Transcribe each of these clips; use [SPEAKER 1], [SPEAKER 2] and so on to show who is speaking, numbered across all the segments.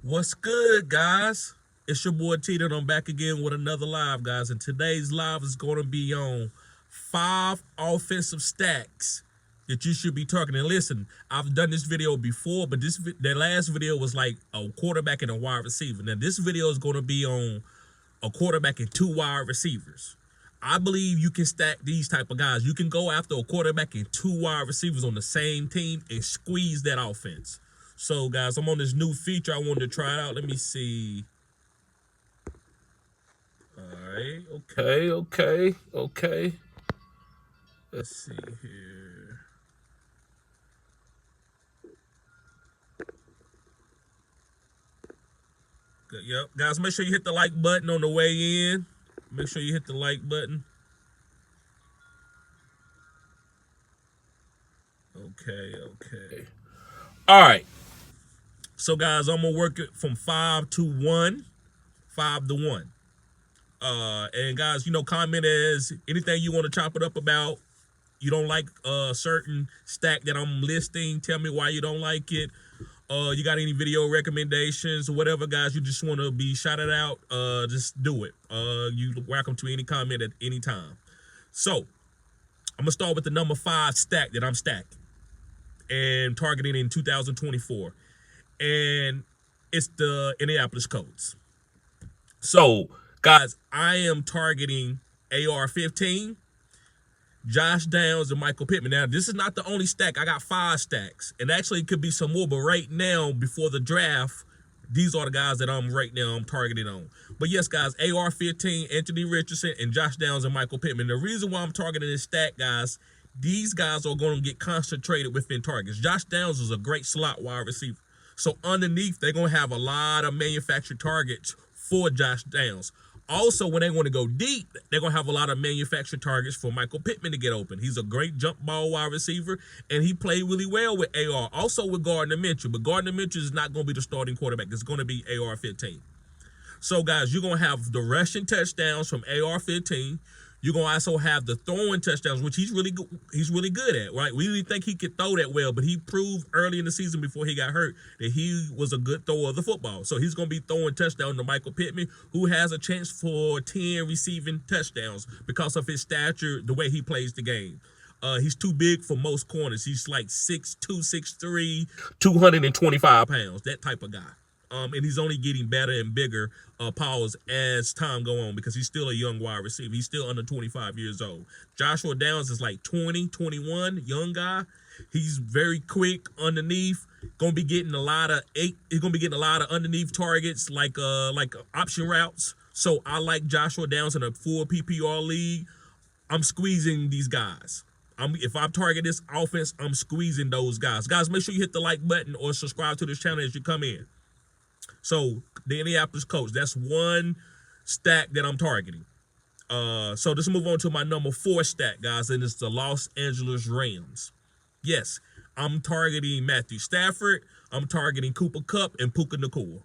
[SPEAKER 1] What's good, guys? It's your boy T that I'm back again with another live, guys. And today's live is going to be on 5 offensive stacks that you should be targeting. And listen, I've done this video before, but that last video was like a quarterback and a wide receiver. Now this video is going to be on a quarterback and 2 wide receivers. I believe you can stack these type of guys. You can go after a quarterback and 2 wide receivers on the same team and squeeze that offense. So, guys, I'm on this new feature. I wanted to try it out. Let me see. All right. Okay. Let's see here. Good. Yep. Guys, make sure you hit the like button on the way in. Make sure you hit the like button. Okay. All right. So, guys, I'm going to work it from 5 to 1. 5 to 1. And guys, comment as anything you want to chop it up about. You don't like a certain stack that I'm listing, tell me why you don't like it. You got any video recommendations or whatever, guys, you just want to be shouted out, just do it. You welcome to any comment at any time. So I'm gonna start with the number 5 stack that I'm stacking and targeting in 2024, and it's the Indianapolis Colts. So, guys, I am targeting AR-15, Josh Downs, and Michael Pittman. Now, this is not the only stack. I got 5 stacks, and actually it could be some more, but right now, before the draft, these are the guys that I'm targeting on. But yes, guys, AR-15, Anthony Richardson, and Josh Downs and Michael Pittman. The reason why I'm targeting this stack, guys, these guys are going to get concentrated within targets. Josh Downs is a great slot wide receiver. So underneath, they're going to have a lot of manufactured targets for Josh Downs. Also, when they want to go deep, they're going to have a lot of manufactured targets for Michael Pittman to get open. He's a great jump ball wide receiver, and he played really well with AR. Also with Gardner Minshew, but Gardner Minshew is not going to be the starting quarterback. It's going to be AR-15. So, guys, you're going to have the rushing touchdowns from AR-15. You're going to also have the throwing touchdowns, which he's really good at, right? We didn't think he could throw that well, but he proved early in the season before he got hurt that he was a good thrower of the football. So he's going to be throwing touchdowns to Michael Pittman, who has a chance for 10 receiving touchdowns because of his stature, the way he plays the game. He's too big for most corners. He's like 6'2", 6'3", 225 pounds, that type of guy. And he's only getting better and bigger, pause, as time go on, because he's still a young wide receiver. He's still under 25 years old. Joshua Downs is like 20, 21, young guy. He's very quick underneath. Gonna be getting a lot of underneath targets, like option routes. So I like Joshua Downs in a full PPR league. I'm squeezing these guys. If I target this offense, I'm squeezing those guys. Guys, make sure you hit the like button or subscribe to this channel as you come in. So the Indianapolis Colts, that's one stack that I'm targeting. So let's move on to my number 4 stack, guys, and it's the Los Angeles Rams. Yes, I'm targeting Matthew Stafford. I'm targeting Cooper Kupp and Puka Nacua.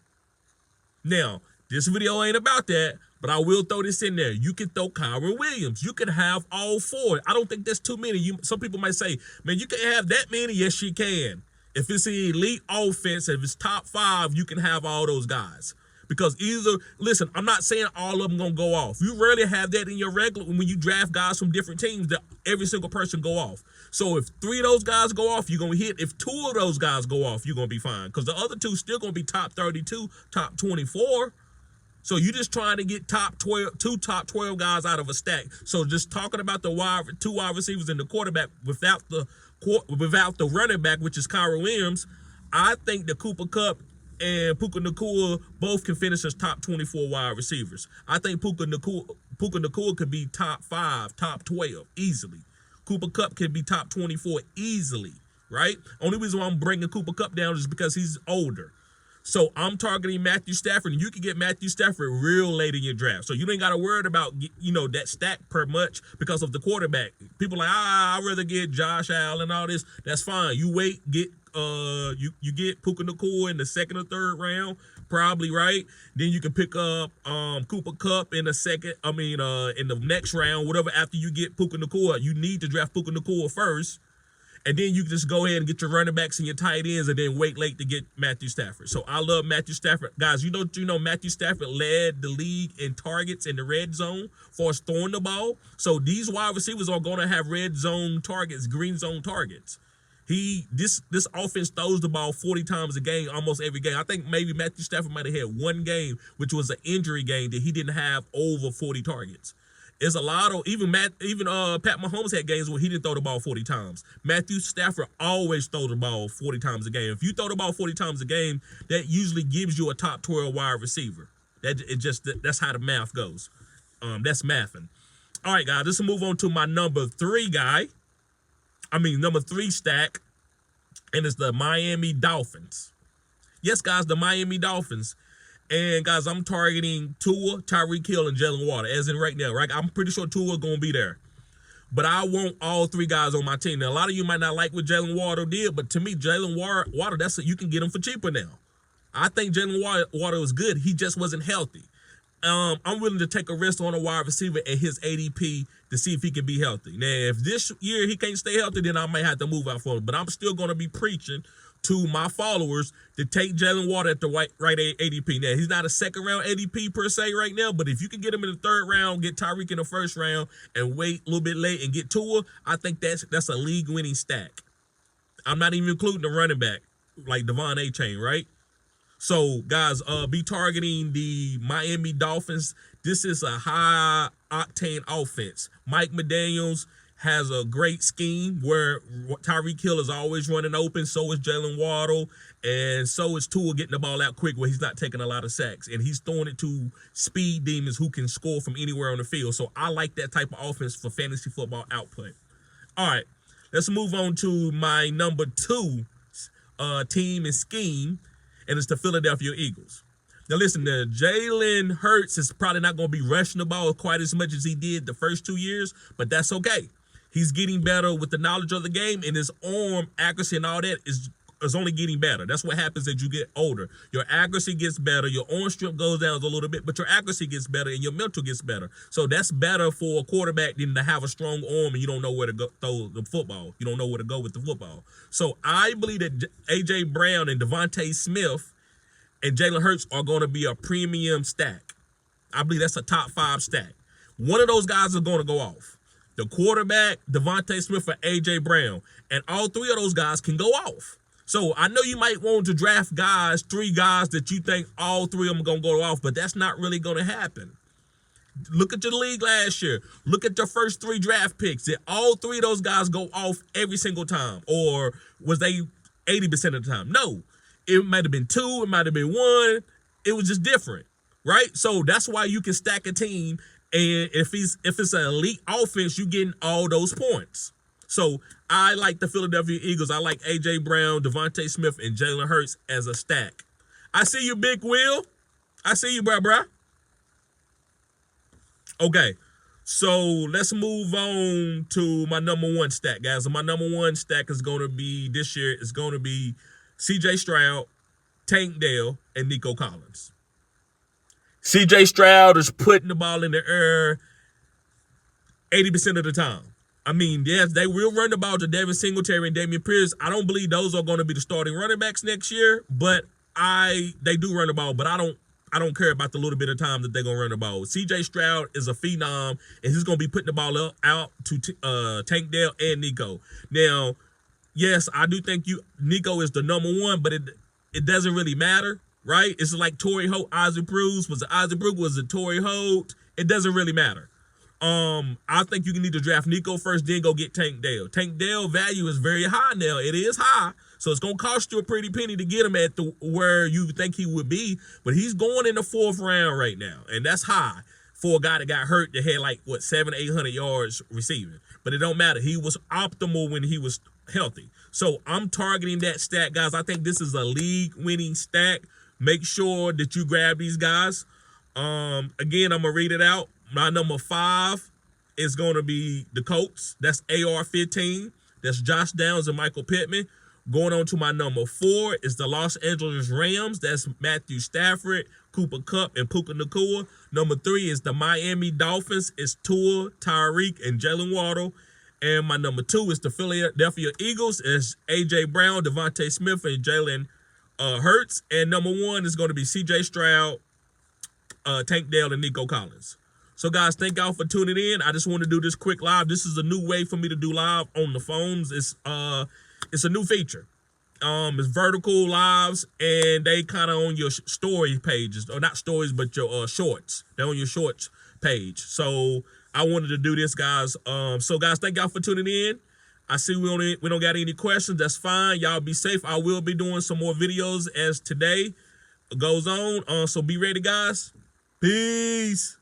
[SPEAKER 1] Now, this video ain't about that, but I will throw this in there. You can throw Kyren Williams. You can have all 4. I don't think that's too many. Some people might say, man, you can have that many. Yes, you can. If it's an elite offense, if it's top 5, you can have all those guys. Because listen, I'm not saying all of them going to go off. You rarely have that in your regular, when you draft guys from different teams, that every single person go off. So if 3 of those guys go off, you're going to hit. If 2 of those guys go off, you're going to be fine. Because the other 2 still going to be top 32, top 24. So you're just trying to get two top 12 guys out of a stack. So just talking about the 2 wide receivers and the quarterback without the running back, which is Kyren Williams, I think the Cooper Kupp and Puka Nacua both can finish as top 24 wide receivers. I think Puka Nacua could be top 5, top 12 easily. Cooper Kupp can be top 24 easily, right? Only reason why I'm bringing Cooper Kupp down is because he's older. So I'm targeting Matthew Stafford, and you can get Matthew Stafford real late in your draft. So you ain't got to worry about, that stack per much because of the quarterback. People like, I'd rather get Josh Allen and all this. That's fine. You wait, get you get Puka Nacua in the 2nd or 3rd round, probably, right? Then you can pick up Cooper Kupp in the next round, whatever, after you get Puka Nacua. You need to draft Puka Nacua first. And then you can just go ahead and get your running backs and your tight ends and then wait late to get Matthew Stafford. So I love Matthew Stafford. Guys, you know Matthew Stafford led the league in targets in the red zone for us throwing the ball. So these wide receivers are going to have red zone targets, green zone targets. This offense throws the ball 40 times a game, almost every game. I think maybe Matthew Stafford might have had one game, which was an injury game, that he didn't have over 40 targets. It's a lot of Pat Mahomes had games where he didn't throw the ball 40 times. Matthew Stafford always throws the ball 40 times a game. If you throw the ball 40 times a game, that usually gives you a top 12 wide receiver. That's how the math goes. That's mathing. All right, guys, let's move on to my number three stack, and it's the Miami Dolphins. Yes, guys, the Miami Dolphins. And, guys, I'm targeting Tua, Tyreek Hill, and Jalen Waddle, as in right now, right? I'm pretty sure Tua going to be there. But I want all three guys on my team. Now, a lot of you might not like what Jalen Waddle did, but to me, Jalen Waddle, you can get him for cheaper now. I think Jalen Waddle is good. He just wasn't healthy. I'm willing to take a risk on a wide receiver at his ADP to see if he can be healthy. Now, if this year he can't stay healthy, then I might have to move out for him. But I'm still going to be preaching to my followers to take Jalen Waddle at the right ADP. Now, he's not a second-round ADP per se right now, but if you can get him in the third round, get Tyreek in the first round, and wait a little bit late and get Tua, I think that's a league-winning stack. I'm not even including the running back like Devon A-Chain, right? So, guys, be targeting the Miami Dolphins. This is a high-octane offense. Mike McDaniels has a great scheme where Tyreek Hill is always running open. So is Jalen Waddle. And so is Tua getting the ball out quick where he's not taking a lot of sacks. And he's throwing it to speed demons who can score from anywhere on the field. So I like that type of offense for fantasy football output. All right, let's move on to my number two team and scheme, and it's the Philadelphia Eagles. Now, listen, Jalen Hurts is probably not going to be rushing the ball quite as much as he did the first 2 years, but that's okay. He's getting better with the knowledge of the game, and his arm accuracy and all that is only getting better. That's what happens as you get older. Your accuracy gets better, your arm strength goes down a little bit, but your accuracy gets better and your mental gets better. So that's better for a quarterback than to have a strong arm and you don't know where to go throw the football. You don't know where to go with the football. So I believe that A.J. Brown and Devontae Smith and Jalen Hurts are going to be a premium stack. I believe that's a top 5 stack. One of those guys is going to go off. The quarterback, Devontae Smith, or A.J. Brown. And all three of those guys can go off. So I know you might want to draft 3 guys that you think all three of them are going to go off, but that's not really going to happen. Look at your league last year. Look at your first 3 draft picks. Did all 3 of those guys go off every single time? Or was they 80% of the time? No. It might have been 2. It might have been 1. It was just different, right? So that's why you can stack a team. And if it's an elite offense, you're getting all those points. So I like the Philadelphia Eagles. I like A.J. Brown, Devontae Smith, and Jalen Hurts as a stack. I see you, Big Will. I see you, bruh. Okay, so let's move on to my number 1 stack, guys. So my number 1 stack is going to be this year is going to be C.J. Stroud, Tank Dell, and Nico Collins. C.J. Stroud is putting the ball in the air 80% of the time. I mean, yes, they will run the ball to Devin Singletary and Dameon Pierce. I don't believe those are going to be the starting running backs next year, but they do run the ball, but I don't care about the little bit of time that they're going to run the ball. C.J. Stroud is a phenom, and he's going to be putting the ball out to Tank Dell and Nico. Now, yes, I do think Nico is the number 1, but it doesn't really matter. Right? It's like Torrey Holt, Isaac Bruce. Was it Isaac Bruce? Was it Torrey Holt? It doesn't really matter. I think you can need to draft Nico first, then go get Tank Dell. Tank Dell value is very high now. It is high. So it's going to cost you a pretty penny to get him at where you think he would be. But he's going in the 4th round right now. And that's high for a guy that got hurt that had 700-800 yards receiving. But it don't matter. He was optimal when he was healthy. So I'm targeting that stack, guys. I think this is a league-winning stack. Make sure that you grab these guys. Again, I'm going to read it out. My number 5 is going to be the Colts. That's AR-15. That's Josh Downs and Michael Pittman. Going on to my number 4 is the Los Angeles Rams. That's Matthew Stafford, Cooper Kupp, and Puka Nacua. Number 3 is the Miami Dolphins. It's Tua, Tyreek, and Jalen Waddle. And my number 2 is the Philadelphia Eagles. It's A.J. Brown, Devontae Smith, and Jalen Hurts. And number 1 is going to be C.J. Stroud, Tank Dell, and Nico Collins. So, guys, thank y'all for tuning in. I just want to do this quick live. This is a new way for me to do live on the phones. It's a new feature. It's vertical lives, and they kind of on your story pages, or not stories, but your shorts. They're on your shorts page. So I wanted to do this, guys. So guys, thank y'all for tuning in. I see we don't got any questions. That's fine. Y'all be safe. I will be doing some more videos as today goes on. So be ready, guys. Peace.